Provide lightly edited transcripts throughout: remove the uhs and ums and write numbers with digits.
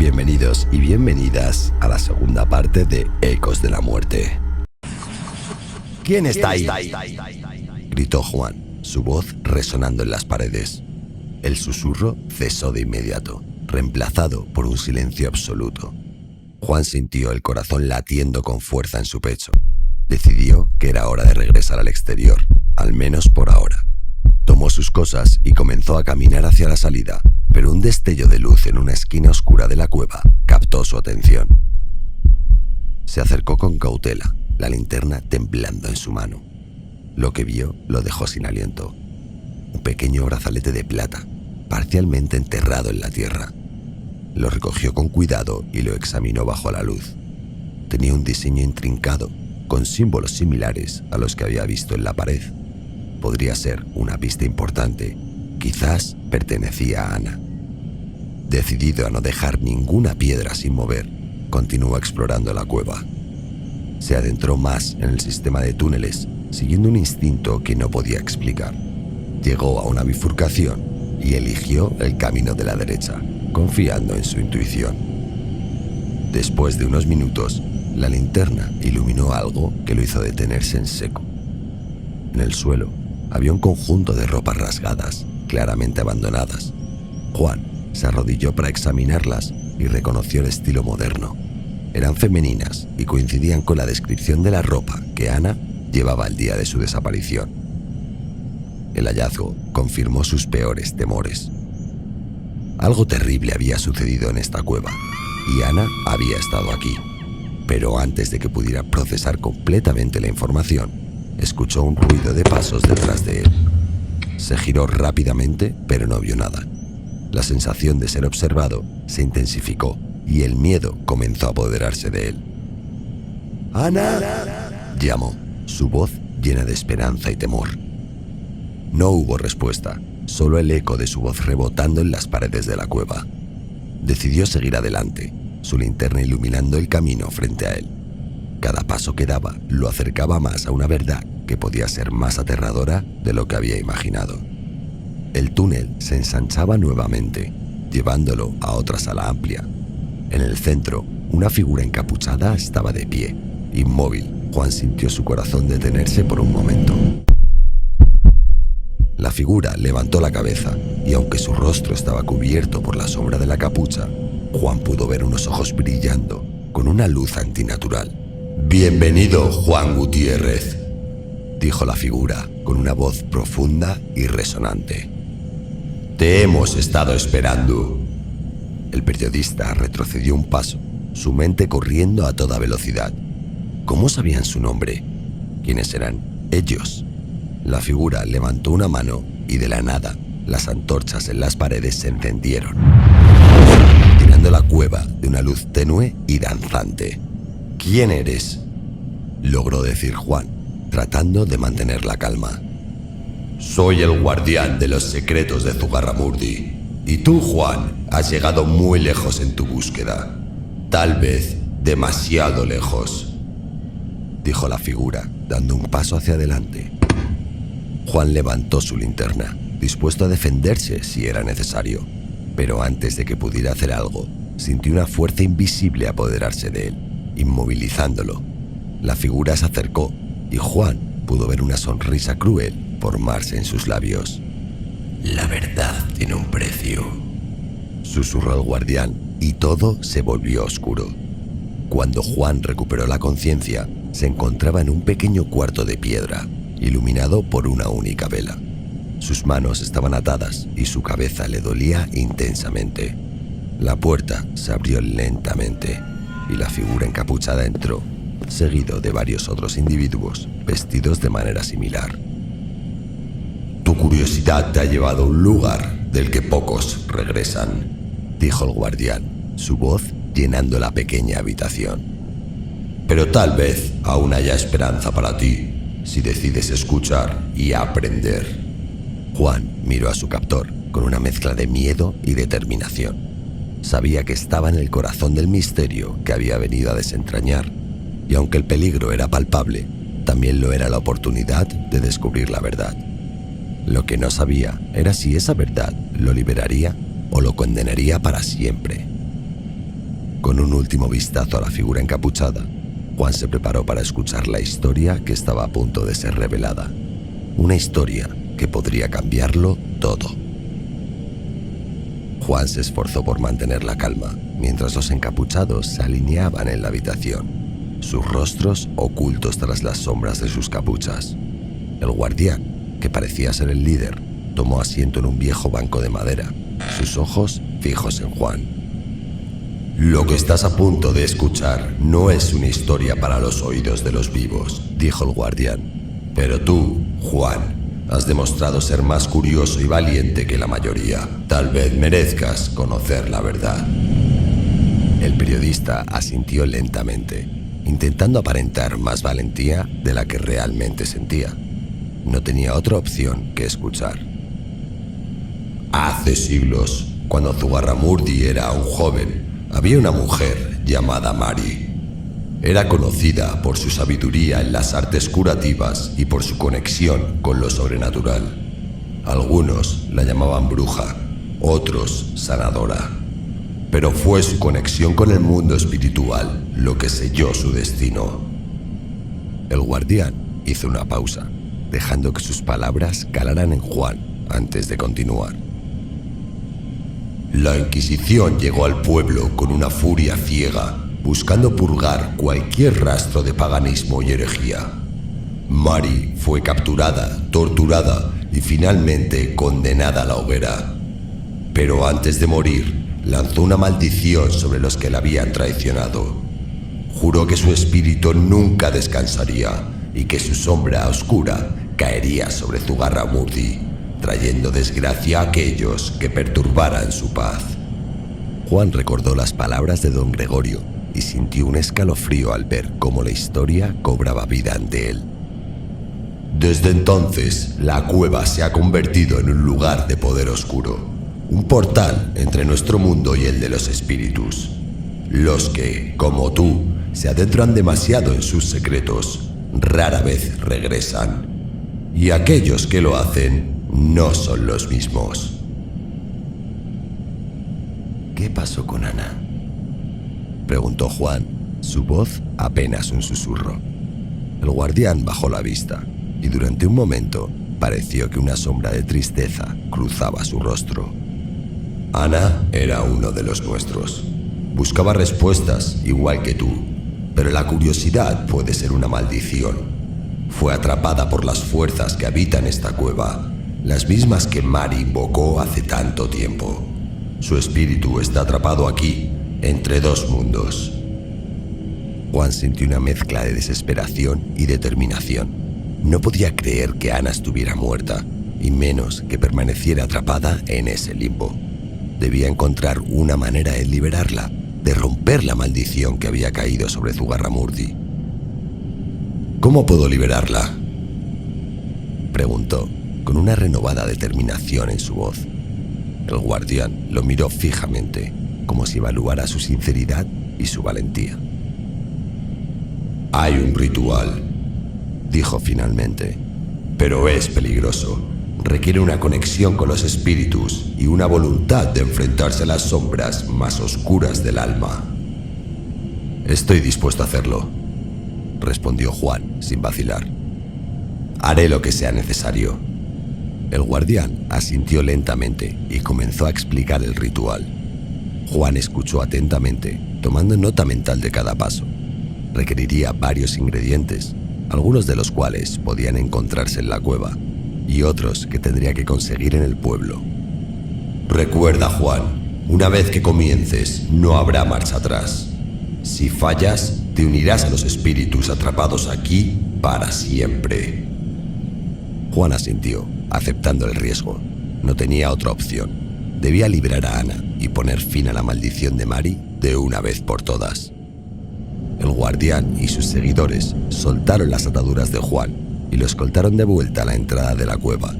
Bienvenidos y bienvenidas a la segunda parte de Ecos de la Muerte. ¿Quién está ahí? Gritó Juan, su voz resonando en las paredes. El susurro cesó de inmediato, reemplazado por un silencio absoluto. Juan sintió el corazón latiendo con fuerza en su pecho. Decidió que era hora de regresar al exterior, al menos por ahora. Tomó sus cosas y comenzó a caminar hacia la salida, pero un destello de luz en una esquina oscura de la cueva captó su atención. Se acercó con cautela, la linterna temblando en su mano. Lo que vio lo dejó sin aliento. Un pequeño brazalete de plata, parcialmente enterrado en la tierra. Lo recogió con cuidado y lo examinó bajo la luz. Tenía un diseño intrincado, con símbolos similares a los que había visto en la pared. Podría ser una pista importante. Quizás pertenecía a Ana. Decidido a no dejar ninguna piedra sin mover, continuó explorando la cueva. Se adentró más en el sistema de túneles, siguiendo un instinto que no podía explicar. Llegó a una bifurcación y eligió el camino de la derecha, confiando en su intuición. Después de unos minutos, la linterna iluminó algo que lo hizo detenerse en seco. En el suelo había un conjunto de ropas rasgadas, claramente abandonadas. Juan se arrodilló para examinarlas y reconoció el estilo moderno. Eran femeninas y coincidían con la descripción de la ropa que Ana llevaba el día de su desaparición. El hallazgo confirmó sus peores temores. Algo terrible había sucedido en esta cueva y Ana había estado aquí. Pero antes de que pudiera procesar completamente la información, escuchó un ruido de pasos detrás de él. Se giró rápidamente, pero no vio nada. La sensación de ser observado se intensificó y el miedo comenzó a apoderarse de él. ¡Ana!, llamó, su voz llena de esperanza y temor. No hubo respuesta, solo el eco de su voz rebotando en las paredes de la cueva. Decidió seguir adelante, su linterna iluminando el camino frente a él. Cada paso que daba lo acercaba más a una verdad que podía ser más aterradora de lo que había imaginado. El túnel se ensanchaba nuevamente, llevándolo a otra sala amplia. En el centro, una figura encapuchada estaba de pie, inmóvil. Juan sintió su corazón detenerse por un momento. La figura levantó la cabeza y aunque su rostro estaba cubierto por la sombra de la capucha, Juan pudo ver unos ojos brillando con una luz antinatural. «Bienvenido, Juan Gutiérrez», dijo la figura con una voz profunda y resonante. «Te hemos estado esperando». El periodista retrocedió un paso, su mente corriendo a toda velocidad. ¿Cómo sabían su nombre? ¿Quiénes eran ellos? La figura levantó una mano y de la nada, las antorchas en las paredes se encendieron, llenando la cueva de una luz tenue y danzante. «¿Quién eres?», logró decir Juan, tratando de mantener la calma. «Soy el guardián de los secretos de Zugarramurdi. Y tú, Juan, has llegado muy lejos en tu búsqueda. Tal vez demasiado lejos», dijo la figura, dando un paso hacia adelante. Juan levantó su linterna, dispuesto a defenderse si era necesario. Pero antes de que pudiera hacer algo, sintió una fuerza invisible apoderarse de él, inmovilizándolo. La figura se acercó y Juan pudo ver una sonrisa cruel formarse en sus labios. «La verdad tiene un precio», susurró el guardián y todo se volvió oscuro. Cuando Juan recuperó la conciencia, se encontraba en un pequeño cuarto de piedra, iluminado por una única vela. Sus manos estaban atadas y su cabeza le dolía intensamente. La puerta se abrió lentamente y la figura encapuchada entró, seguido de varios otros individuos vestidos de manera similar. «Tu curiosidad te ha llevado a un lugar del que pocos regresan», dijo el guardián, su voz llenando la pequeña habitación. «Pero tal vez aún haya esperanza para ti, si decides escuchar y aprender». Juan miró a su captor con una mezcla de miedo y determinación. Sabía que estaba en el corazón del misterio que había venido a desentrañar, y aunque el peligro era palpable, también lo era la oportunidad de descubrir la verdad. Lo que no sabía era si esa verdad lo liberaría o lo condenaría para siempre. Con un último vistazo a la figura encapuchada, Juan se preparó para escuchar la historia que estaba a punto de ser revelada. Una historia que podría cambiarlo todo. Juan se esforzó por mantener la calma mientras los encapuchados se alineaban en la habitación, sus rostros ocultos tras las sombras de sus capuchas. El guardián, que parecía ser el líder, tomó asiento en un viejo banco de madera, sus ojos fijos en Juan. «Lo que estás a punto de escuchar no es una historia para los oídos de los vivos», dijo el guardián. «Pero tú, Juan, has demostrado ser más curioso y valiente que la mayoría. Tal vez merezcas conocer la verdad». El periodista asintió lentamente, intentando aparentar más valentía de la que realmente sentía. No tenía otra opción que escuchar. «Hace siglos, cuando Zugarramurdi era un joven, había una mujer llamada Mari. Era conocida por su sabiduría en las artes curativas y por su conexión con lo sobrenatural. Algunos la llamaban bruja, otros sanadora. Pero fue su conexión con el mundo espiritual lo que selló su destino». El guardián hizo una pausa, dejando que sus palabras calaran en Juan antes de continuar. «La Inquisición llegó al pueblo con una furia ciega, buscando purgar cualquier rastro de paganismo y herejía. Mari fue capturada, torturada y finalmente condenada a la hoguera. Pero antes de morir, lanzó una maldición sobre los que la habían traicionado. Juró que su espíritu nunca descansaría y que su sombra oscura caería sobre Zugarramurdi, trayendo desgracia a aquellos que perturbaran su paz». Juan recordó las palabras de don Gregorio y sintió un escalofrío al ver cómo la historia cobraba vida ante él. «Desde entonces, la cueva se ha convertido en un lugar de poder oscuro, un portal entre nuestro mundo y el de los espíritus. Los que, como tú, se adentran demasiado en sus secretos, rara vez regresan. Y aquellos que lo hacen no son los mismos». «¿Qué pasó con Ana?», preguntó Juan, su voz apenas un susurro. El guardián bajó la vista y durante un momento pareció que una sombra de tristeza cruzaba su rostro. «Ana era uno de los nuestros. Buscaba respuestas igual que tú, pero la curiosidad puede ser una maldición. Fue atrapada por las fuerzas que habitan esta cueva, las mismas que Mari invocó hace tanto tiempo. Su espíritu está atrapado aquí, entre dos mundos». Juan sintió una mezcla de desesperación y determinación. No podía creer que Ana estuviera muerta, y menos que permaneciera atrapada en ese limbo. Debía encontrar una manera de liberarla, de romper la maldición que había caído sobre Zugarramurdi. «¿Cómo puedo liberarla?», preguntó, con una renovada determinación en su voz. El guardián lo miró fijamente, como si evaluara su sinceridad y su valentía. «Hay un ritual», dijo finalmente, «pero es peligroso. Requiere una conexión con los espíritus y una voluntad de enfrentarse a las sombras más oscuras del alma». «Estoy dispuesto a hacerlo», respondió Juan sin vacilar. «Haré lo que sea necesario». El guardián asintió lentamente y comenzó a explicar el ritual. Juan escuchó atentamente, tomando nota mental de cada paso. Requeriría varios ingredientes, algunos de los cuales podían encontrarse en la cueva, y otros que tendría que conseguir en el pueblo. «Recuerda, Juan, una vez que comiences, no habrá marcha atrás. Si fallas, te unirás a los espíritus atrapados aquí para siempre». Juan asintió, aceptando el riesgo. No tenía otra opción. Debía liberar a Ana y poner fin a la maldición de Mari de una vez por todas. El guardián y sus seguidores soltaron las ataduras de Juan y lo escoltaron de vuelta a la entrada de la cueva.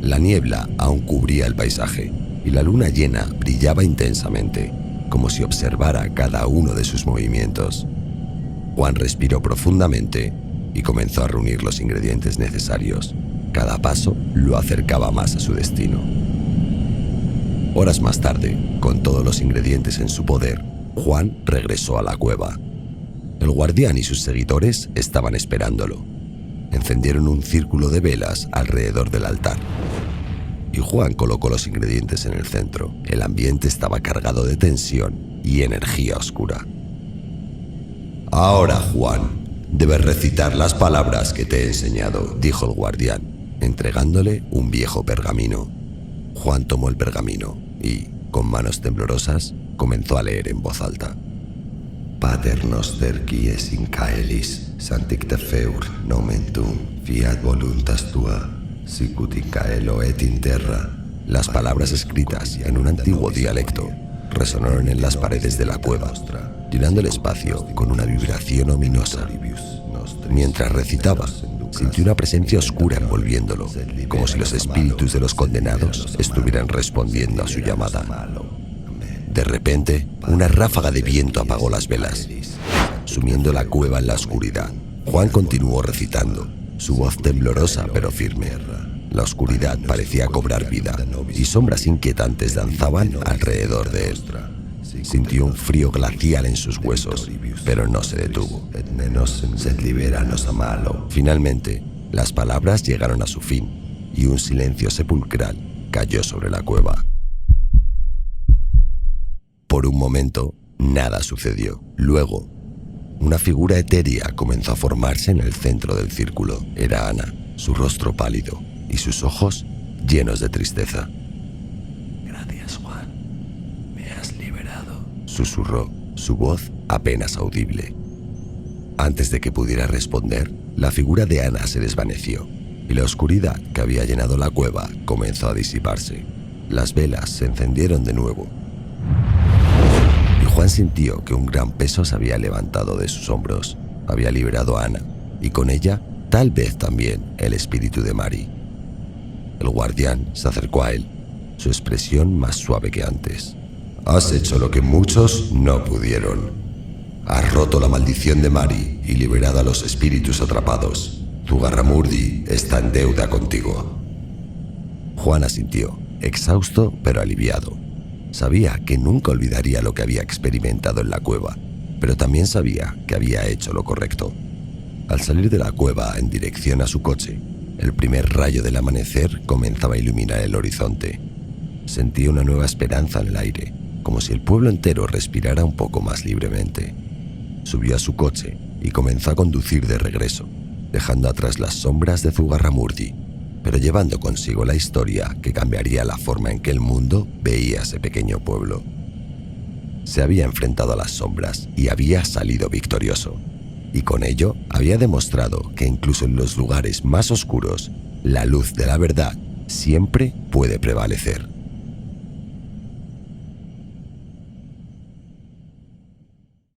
La niebla aún cubría el paisaje y la luna llena brillaba intensamente, como si observara cada uno de sus movimientos. Juan respiró profundamente y comenzó a reunir los ingredientes necesarios. Cada paso lo acercaba más a su destino. Horas más tarde, con todos los ingredientes en su poder, Juan regresó a la cueva. El guardián y sus seguidores estaban esperándolo. Encendieron un círculo de velas alrededor del altar. Y Juan colocó los ingredientes en el centro. El ambiente estaba cargado de tensión y energía oscura. «Ahora, Juan, debes recitar las palabras que te he enseñado», dijo el guardián, entregándole un viejo pergamino. Juan tomó el pergamino y, con manos temblorosas, comenzó a leer en voz alta. «Pater noster qui es in caelis, sanctificafeur nomen tuum, fiat voluntas tua, sicut in caelo et in terra». Las palabras escritas en un antiguo dialecto resonaron en las paredes de la cueva, llenando el espacio con una vibración ominosa. Mientras recitaba, sintió una presencia oscura envolviéndolo, como si los espíritus de los condenados estuvieran respondiendo a su llamada. De repente, una ráfaga de viento apagó las velas, sumiendo la cueva en la oscuridad. Juan continuó recitando, su voz temblorosa pero firme. La oscuridad parecía cobrar vida y sombras inquietantes danzaban alrededor de él. Sintió un frío glacial en sus huesos, pero no se detuvo. Finalmente, las palabras llegaron a su fin y un silencio sepulcral cayó sobre la cueva. Por un momento, nada sucedió. Luego, una figura etérea comenzó a formarse en el centro del círculo. Era Ana, su rostro pálido y sus ojos llenos de tristeza. «Gracias, Juan. Me has liberado», susurró, su voz apenas audible. Antes de que pudiera responder, la figura de Ana se desvaneció y la oscuridad que había llenado la cueva comenzó a disiparse. Las velas se encendieron de nuevo. Juan sintió que un gran peso se había levantado de sus hombros. Había liberado a Ana, y con ella, tal vez también, el espíritu de Mari. El guardián se acercó a él, su expresión más suave que antes. «Has hecho lo que muchos no pudieron. Has roto la maldición de Mari y liberado a los espíritus atrapados. Zugarramurdi está en deuda contigo». Juan asintió, exhausto pero aliviado. Sabía que nunca olvidaría lo que había experimentado en la cueva, pero también sabía que había hecho lo correcto. Al salir de la cueva en dirección a su coche, el primer rayo del amanecer comenzaba a iluminar el horizonte. Sentía una nueva esperanza en el aire, como si el pueblo entero respirara un poco más libremente. Subió a su coche y comenzó a conducir de regreso, dejando atrás las sombras de Zugarramurdi, pero llevando consigo la historia que cambiaría la forma en que el mundo veía ese pequeño pueblo. Se había enfrentado a las sombras y había salido victorioso, y con ello había demostrado que incluso en los lugares más oscuros, la luz de la verdad siempre puede prevalecer.